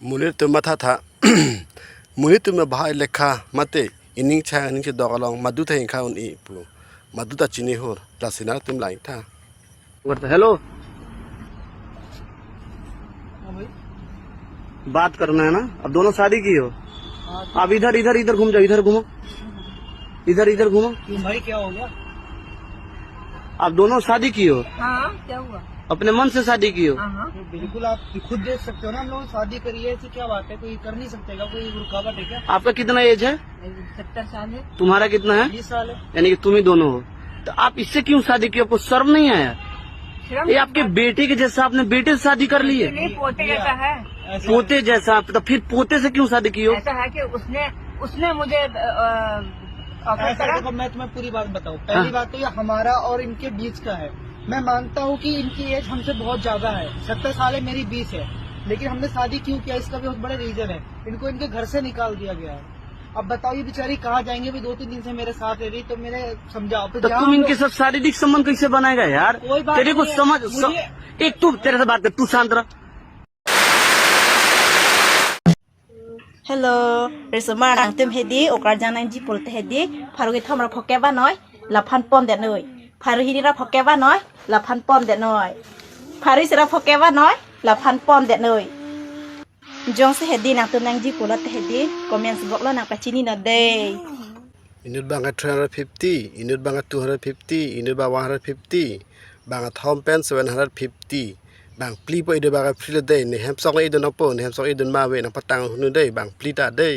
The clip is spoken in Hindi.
Munir tu mata tha munir tu me bahai lekha mate ining cha ining che dogalong madu tha ingkha un I pu madu ta chini hor lasina tum lai tha hello बात करना है ना अब दोनों शादी की हो आप इधर इधर इधर घूम जाओ इधर घूमो इधर इधर घूमो क्यों भाई क्या हो गया? आप दोनों शादी की हो हाँ क्या हुआ? अपने मन से शादी की हो हाँ बिल्कुल आप खुद देख सकते हो ना, हम लोग शादी करी है, ऐसी क्या बात है? कोई कर नहीं सकते क्या? कोई रुकावट है क्या? आपका कितना एज है 70 साल है। तुम्हारा कितना है 20 साल है। यानी कि तुम ही दोनों हो तो आप इससे क्यों शादी की आपको शर्म नहीं आया शर्म ये आपके बेटे के जैसा आपने बेटे से शादी कर ली है नहीं, पोते जैसा है। पोते जैसा तो फिर पोते से क्यों शादी की हो ऐसा है कि उसने मुझे ऑफर ऐसा करा। देखो, मैं तुम्हें पूरी बात बताऊं। पहली बात तो ये हमारा और इनके बीच का है। मैं मानता हूँ कि इनकी एज हमसे बहुत ज्यादा है, 70 साल है, मेरी 20 है, लेकिन हमने शादी क्यों किया इसका भी बहुत बड़ा रीजन है। इनको इनके घर से निकाल दिया गया है। अब बताओ ये बेचारी कहाँ जाएंगे? भी 2-3 दिन से मेरे साथ रह रही, तो मैंने समझाओ तो तुम इनके साथ शारीरिक संबंध कैसे बनाएगा यार कोई बात तेरे को नहीं है। समझ एक तू तेरे से बात कर तू शांत रह Hello, resumar ang tim hedi okar janang ji polte hedi pharu ge thamra phoke ba noi la phan pom de noi pharu hiri ra phoke ba noi la phan pom de noi pharu sira phoke ba noi la phan pom de noi jong se hedi nang tu nang ji polat hedi comments box lo nang pachini na de inut banga 350 inut banga 250 inut banga 150 banga thom pen 750 bang pli po idu banga pli de ne hem sok idu no po ne hem sok idu ma we nang patang nu de bang pli ta de